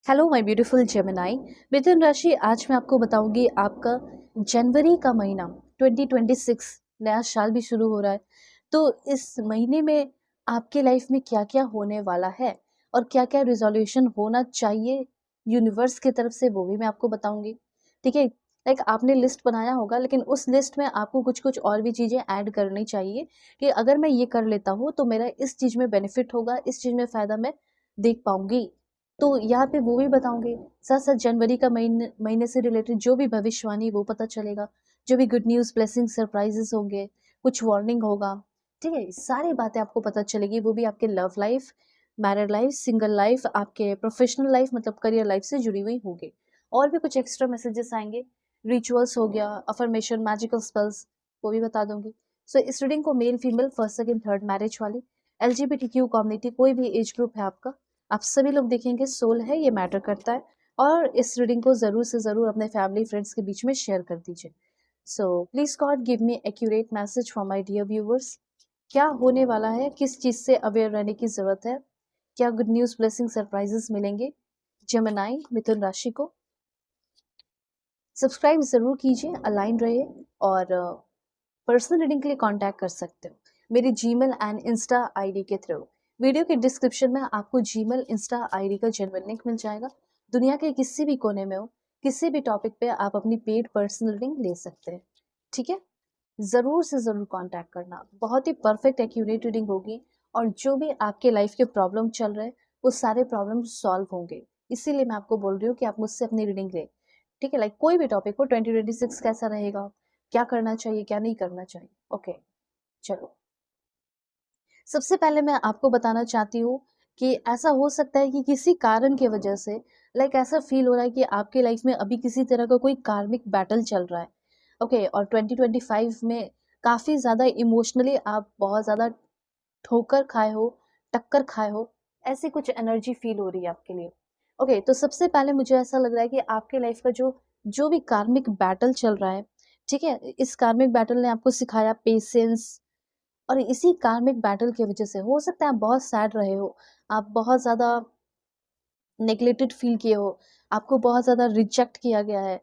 Hello my beautiful Gemini. मिथुन राशि, आज मैं आपको बताऊंगी आपका जनवरी का महीना 2026 नया साल भी शुरू हो रहा है। तो इस महीने में आपके लाइफ में क्या क्या होने वाला है और क्या क्या रिजोल्यूशन होना चाहिए यूनिवर्स की तरफ से, वो भी मैं आपको बताऊंगी। ठीक है, लाइक आपने लिस्ट बनाया होगा, लेकिन उस लिस्ट में आपको कुछ कुछ और भी चीज़ें ऐड करनी चाहिए कि अगर मैं ये कर लेता हूँ तो मेरा इस चीज़ में बेनिफिट होगा, इस चीज़ में फ़ायदा मैं देख पाऊंगी। तो यहाँ पे वो भी बताऊंगी। साथ साथ जनवरी का महीने महीने से रिलेटेड जो भी भविष्यवाणी वो पता चलेगा, जो भी गुड न्यूज़, ब्लेसिंग, सरप्राइजेस होंगे, कुछ वार्निंग होगा। ठीक है, सारी बातें आपको पता चलेगी, वो भी आपके love life, married life, single life, आपके प्रोफेशनल लाइफ मतलब करियर लाइफ से जुड़ी हुई होगी। और भी कुछ एक्स्ट्रा मैसेजेस आएंगे, रिचुअल्स हो गया, अफर्मेशन, मैजिकल स्पेल्स, वो भी बता दूंगी। सो इस रीडिंग को male female, first second third marriage वाली, LGBTQ कम्युनिटी, कोई भी एज ग्रुप है आपका, आप सभी लोग देखेंगे। सोल है, ये मैटर करता है। और इस रीडिंग को ज़रूर से ज़रूर अपने फैमिली फ्रेंड्स के बीच में शेयर कर दीजिए। So please God give me accurate message for my dear viewers. क्या होने वाला है, किस चीज़ से अवेयर रहने की ज़रूरत है, क्या गुड न्यूज़, ब्लेसिंग, सरप्राइजेस मिलेंगे जेमिनाई मिथुन राशि को। सब्सक्राइब ज़रूर कीजिए, अलाइन रहिए। और पर्सनल रीडिंग के लिए कांटेक्ट कर सकते हो मेरी जीमेल एंड इंस्टा आईडी के थ्रू। वीडियो के डिस्क्रिप्शन में आपको जीमेल, इंस्टा आईडी का जेन्युइन लिंक मिल जाएगा। दुनिया के किसी भी कोने में हो, किसी भी टॉपिक पे आप अपनी पेड पर्सनल रीडिंग ले सकते हैं। ठीक है, ज़रूर से ज़रूर कांटेक्ट करना, बहुत ही परफेक्ट एक्यूरेट रीडिंग होगी। और जो भी आपके लाइफ के प्रॉब्लम चल रहे हैं, वो सारे प्रॉब्लम सॉल्व होंगे। इसीलिए मैं आपको बोल रही हूँ कि आप मुझसे अपनी रीडिंग लें। ठीक है, लाइक कोई भी टॉपिक हो, 2026 कैसा रहेगा, क्या करना चाहिए, क्या नहीं करना चाहिए। ओके, चलो। सबसे पहले मैं आपको बताना चाहती हूँ कि ऐसा हो सकता है कि किसी कारण की वजह से, लाइक ऐसा फील हो रहा है कि आपके लाइफ में अभी किसी तरह का कोई कार्मिक बैटल चल रहा है। ओके, और 2025 में काफ़ी ज़्यादा इमोशनली आप बहुत ज़्यादा ठोकर खाए हो, टक्कर खाए हो, ऐसी कुछ एनर्जी फील हो रही है आपके लिए। ओके, तो सबसे पहले मुझे ऐसा लग रहा है कि आपके लाइफ का जो जो भी कार्मिक बैटल चल रहा है, ठीक है, इस कार्मिक बैटल ने आपको सिखाया पेशेंस। और इसी कार्मिक बैटल की वजह से हो सकता है आप बहुत सैड रहे हो, आप बहुत ज़्यादा नेग्लेक्टेड फील किए हो, आपको बहुत ज़्यादा रिजेक्ट किया गया है।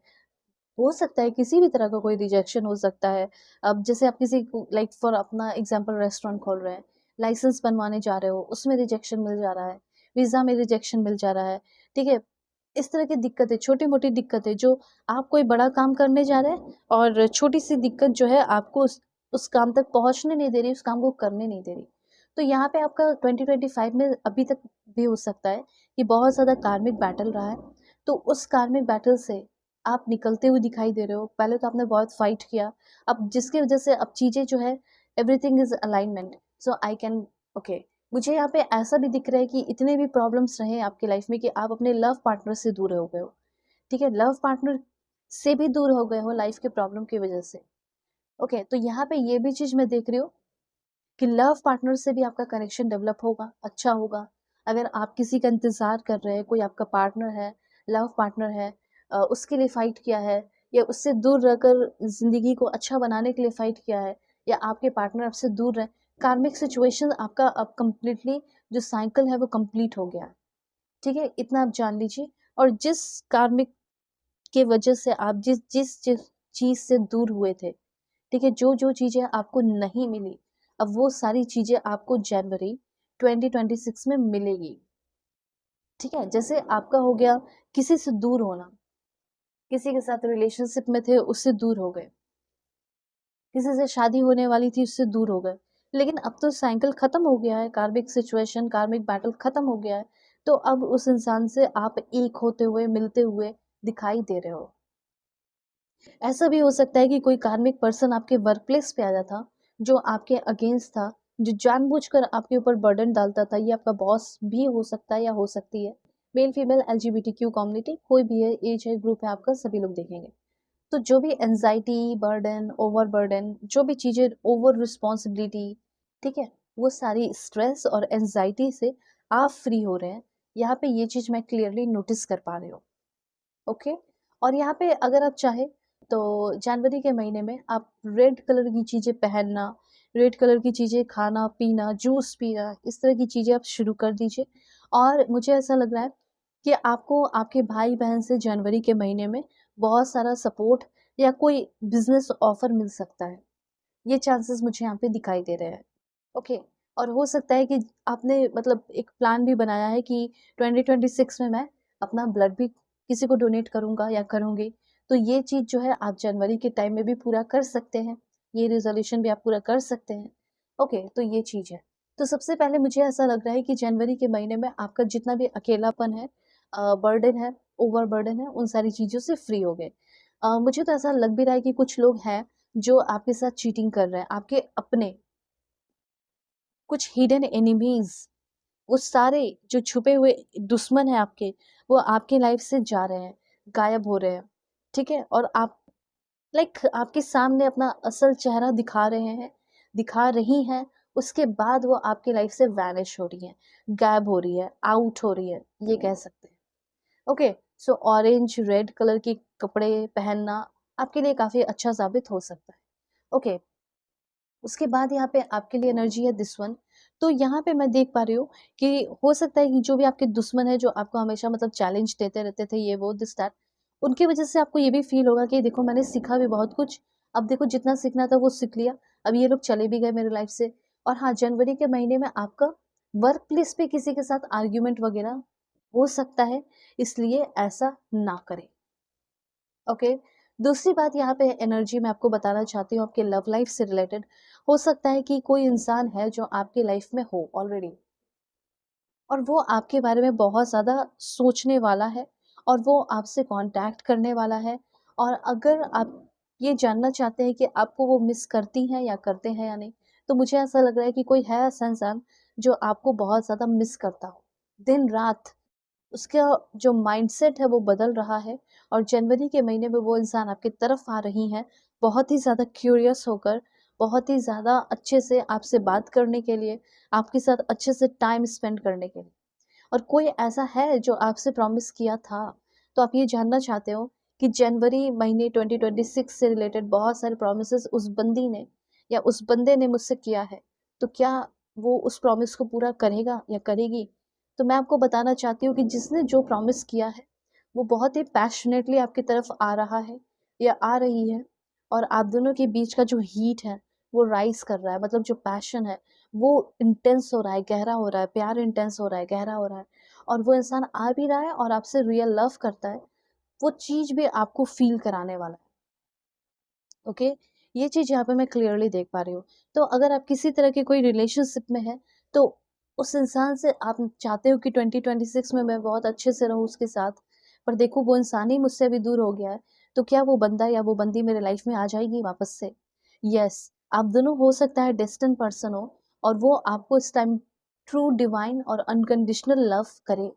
हो सकता है किसी भी तरह का कोई रिजेक्शन हो सकता है। अब जैसे आप किसी को, लाइक फॉर अपना एग्जांपल, रेस्टोरेंट खोल रहे हैं, लाइसेंस बनवाने जा रहे हो, उसमें रिजेक्शन मिल जा रहा है, वीज़ा में रिजेक्शन मिल जा रहा है। ठीक है, इस तरह की दिक्कतें, छोटी-मोटी दिक्कतें जो आप कोई बड़ा काम करने जा रहे हैं और छोटी-सी दिक्कत जो है आपको उस काम तक पहुँचने नहीं दे रही, उस काम को करने नहीं दे रही। तो यहाँ पे आपका 2025 में अभी तक भी हो सकता है कि बहुत ज़्यादा कार्मिक बैटल रहा है। तो उस कार्मिक बैटल से आप निकलते हुए दिखाई दे रहे हो। पहले तो आपने बहुत फाइट किया, अब जिसकी वज़ह से अब चीज़ें जो है, everything is alignment. So I can, okay, मुझे यहाँ पे ऐसा भी दिख रहा है कि इतने भी प्रॉब्लम्स रहे आपकी लाइफ में कि आप अपने लव पार्टनर से दूर हो गए हो। ठीक है, लव पार्टनर से भी दूर हो गए हो लाइफ के प्रॉब्लम की वजह से। ओके, तो यहाँ पे ये भी चीज़ मैं देख रही हूँ कि लव पार्टनर से भी आपका कनेक्शन डेवलप होगा, अच्छा होगा। अगर आप किसी का इंतज़ार कर रहे हैं, कोई आपका पार्टनर है, लव पार्टनर है, उसके लिए फ़ाइट किया है, या उससे दूर रहकर ज़िंदगी को अच्छा बनाने के लिए फ़ाइट किया है, या आपके पार्टनर आपसे दूर रहे, कार्मिक सिचुएशन आपका अब कंप्लीटली, जो साइकिल है वो कंप्लीट हो गया है। ठीक है, इतना आप जान लीजिए। और जिस कार्मिक के वजह से आप जिस जिस जिस चीज़ से दूर हुए थे, ठीक है, जो जो चीज़ें आपको नहीं मिली, अब वो सारी चीज़ें आपको जनवरी 2026 में मिलेगी। ठीक है, जैसे आपका हो गया किसी से दूर होना, किसी के साथ रिलेशनशिप में थे, उससे दूर हो गए, किसी से शादी होने वाली थी, उससे दूर हो गए। लेकिन अब तो साइकिल खत्म हो गया है, कार्मिक सिचुएशन, कार्मिक बैटल खत्म हो गया है। तो अब उस इंसान से आप एक होते हुए, मिलते हुए दिखाई दे रहे हो। ऐसा भी हो सकता है कि कोई कार्मिक पर्सन आपके वर्क प्लेस पे आया था, जो आपके अगेंस्ट था, जो जानबूझकर आपके ऊपर बर्डन डालता था। ये आपका बॉस भी हो सकता है या हो सकती है। मेल फीमेल, LGBTQ कम्युनिटी, कोई भी है, एज है, ग्रुप है आपका, सभी लोग देखेंगे। तो जो भी एंजाइटी, बर्डन, ओवर बर्डन, जो भी चीज़ें, ओवर रिस्पॉन्सिबिलिटी, ठीक है, वो सारी स्ट्रेस और एंजाइटी से आप फ्री हो रहे हैं। यहाँ पे ये चीज़ मैं क्लियरली नोटिस कर पा रही हूँ। ओके, और यहाँ पे अगर आप चाहें तो जनवरी के महीने में आप रेड कलर की चीज़ें पहनना, रेड कलर की चीज़ें खाना पीना, जूस पीना, इस तरह की चीज़ें आप शुरू कर दीजिए। और मुझे ऐसा लग रहा है कि आपको आपके भाई-बहन से जनवरी के महीने में बहुत सारा सपोर्ट या कोई बिज़नेस ऑफ़र मिल सकता है। ये चांसेस मुझे यहाँ पे दिखाई दे रहे हैं। ओके, और हो सकता है कि आपने मतलब एक प्लान भी बनाया है कि 2026 में मैं अपना ब्लड भी किसी को डोनेट करूँगा या करूँगी। तो ये चीज़ जो है आप जनवरी के टाइम में भी पूरा कर सकते हैं। ये रिज़ोल्यूशन भी आप पूरा कर सकते हैं। ओके, तो ये चीज़ है। तो सबसे पहले मुझे ऐसा लग रहा है कि जनवरी के महीने में आपका जितना भी अकेलापन है, बर्डन है, ओवरबर्डन है, उन सारी चीज़ों से फ्री हो गए। मुझे तो ऐसा लग भी रहा है कि कुछ लोग हैं जो आपके साथ चीटिंग कर रहे हैं, आपके अपने कुछ हिडन एनिमीज़, वो सारे जो छुपे हुए दुश्मन हैं आपके, वो आपके लाइफ से जा रहे हैं, गायब हो रहे हैं, ठीक है? और आप आपके सामने अपना असल चेहरा दिखा रहे हैं, दिखा रही हैं, उसके बाद वो आपकी लाइफ से वैनिश हो रही हैं, गायब हो रही है, आउट हो रही है, ये कह सकते हैं। ओके, सो ऑरेंज, रेड कलर के कपड़े पहनना आपके लिए काफ़ी अच्छा साबित हो सकता है। ओके, उसके बाद यहाँ पे आपके लिए एनर्जी है दिस वन। तो यहाँ पे मैं देख पा रही हूँ कि हो सकता है कि जो भी आपके दुश्मन है, जो आपको हमेशा मतलब चैलेंज देते रहते थे, ये वो दिस दैट, उनकी वजह से आपको ये भी फील होगा कि देखो मैंने सीखा भी बहुत कुछ, अब देखो जितना सीखना था वो सीख लिया, अब ये लोग चले भी गए मेरे लाइफ से। और हाँ, जनवरी के महीने में आपका वर्क प्लेस पे किसी के साथ आर्ग्यूमेंट वगैरह हो सकता है, इसलिए ऐसा ना करें। ओके, दूसरी बात यहाँ पे एनर्जी मैं आपको बताना चाहती हूँ आपके लव लाइफ से रिलेटेड। हो सकता है कि कोई इंसान है जो आपकी लाइफ में हो ऑलरेडी, और वो आपके बारे में बहुत ज़्यादा सोचने वाला है, और वो आपसे कांटेक्ट करने वाला है। और अगर आप ये जानना चाहते हैं कि आपको वो मिस करती हैं या करते हैं या नहीं, तो मुझे ऐसा लग रहा है कि कोई है ऐसा इंसान जो आपको बहुत ज़्यादा मिस करता हो, दिन रात उसका जो माइंडसेट है वो बदल रहा है। और जनवरी के महीने में वो इंसान आपकी तरफ आ रही हैं, बहुत ही ज़्यादा क्यूरियस होकर, बहुत ही ज़्यादा अच्छे से आपसे बात करने के लिए, आपके साथ अच्छे से टाइम स्पेंड करने के लिए। और कोई ऐसा है जो आपसे प्रॉमिस किया था, तो आप ये जानना चाहते हो कि जनवरी महीने 2026 से रिलेटेड बहुत सारे प्रॉमिसेस उस बंदी ने या उस बंदे ने मुझसे किया है, तो क्या वो उस प्रॉमिस को पूरा करेगा या करेगी? तो मैं आपको बताना चाहती हूँ कि जिसने जो प्रॉमिस किया है, वो बहुत ही पैशनेटली आपकी तरफ आ रहा है या आ रही है। और आप दोनों के बीच का जो हीट है, वो राइज कर रहा है, मतलब जो पैशन है वो इंटेंस हो रहा है, गहरा हो रहा है, प्यार इंटेंस हो रहा है, गहरा हो रहा है। और वो इंसान आ भी रहा है और आपसे रियल लव करता है, वो चीज़ भी आपको फ़ील कराने वाला है। ओके? ये चीज़ यहाँ पे मैं क्लियरली देख पा रही हूँ। तो अगर आप किसी तरह के कोई रिलेशनशिप में हैं, तो उस इंसान से आप चाहते हो कि 2026 में मैं बहुत अच्छे से रहूँ उसके साथ, पर देखो वो इंसान ही मुझसे अभी दूर हो गया है, तो क्या वो बंदा या वो बंदी मेरे लाइफ़ में आ जाएगी वापस से? येस, आप दोनों हो सकता है डेस्टिन्ड पर्सन हो, और वो आपको इस टाइम ट्रू डिवाइन और अनकंडीशनल लव करे।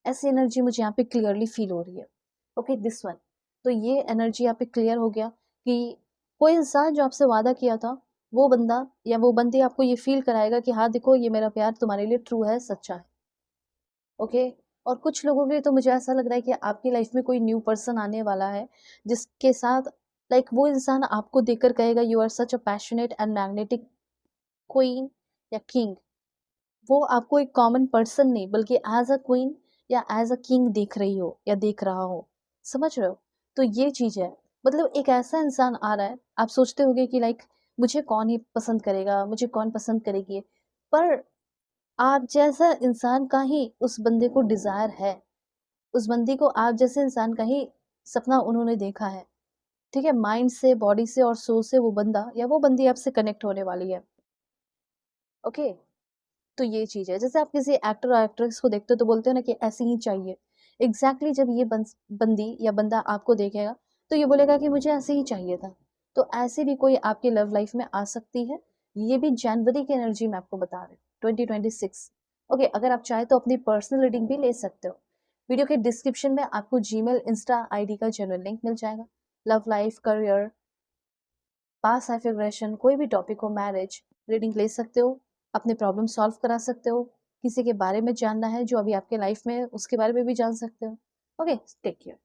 ऐसी एनर्जी मुझे यहाँ पे क्लियरली फील हो रही है। Okay, this one. तो ये एनर्जी यहाँ पे क्लियर हो गया कि कोई इंसान जो आपसे वादा किया था, वो बंदा या वो बंदी आपको ये फील कराएगा कि हाँ देखो, ये मेरा प्यार तुम्हारे लिए ट्रू है, सच्चा है। ओके, और कुछ लोगों के लिए तो मुझे ऐसा लग रहा है कि आपकी लाइफ में कोई न्यू पर्सन आने वाला है, जिसके साथ वो इंसान आपको देखकर कहेगा you are such a passionate and magnetic queen या किंग। वो आपको एक कॉमन पर्सन नहीं बल्कि एज अ क्वीन या एज अ किंग देख रही हो या देख रहा हो। समझ रहे हो? तो ये चीज़ है। मतलब एक ऐसा इंसान आ रहा है, आप सोचते होगे कि मुझे कौन ही पसंद करेगा, मुझे कौन पसंद करेगी, पर आप जैसा इंसान का ही उस बंदे को डिज़ायर है। उस बंदी को आप जैसे इंसान का ही सपना उन्होंने देखा है। ठीक है? माइंड से, बॉडी से और सोल से वो बंदा या वो बंदी आपसे कनेक्ट होने वाली है। ओके? तो ये चीज़ है। जैसे आप किसी एक्टर और एक्ट्रेस को देखते हो तो बोलते हो ना कि ऐसी ही चाहिए। एग्ज़ैक्टली जब ये बंदी या बंदा आपको देखेगा, तो ये बोलेगा कि मुझे ऐसे ही चाहिए था। तो ऐसे भी कोई आपकी लव लाइफ़ में आ सकती है। ये भी जनवरी की एनर्जी मैं आपको बता रही हूँ, 2026। ओके, अगर आप चाहें तो अपनी पर्सनल रीडिंग भी ले सकते हो। वीडियो के डिस्क्रिप्शन में आपको जीमेल, इंस्टा आईडी का जेन्युइन लिंक मिल जाएगा। Love life, career, past life regression, कोई भी टॉपिक हो, मैरिज, रीडिंग ले सकते हो, अपने प्रॉब्लम सॉल्व करा सकते हो, किसी के बारे में जानना है जो अभी आपके लाइफ में है, उसके बारे में भी जान सकते हो। Okay, take care.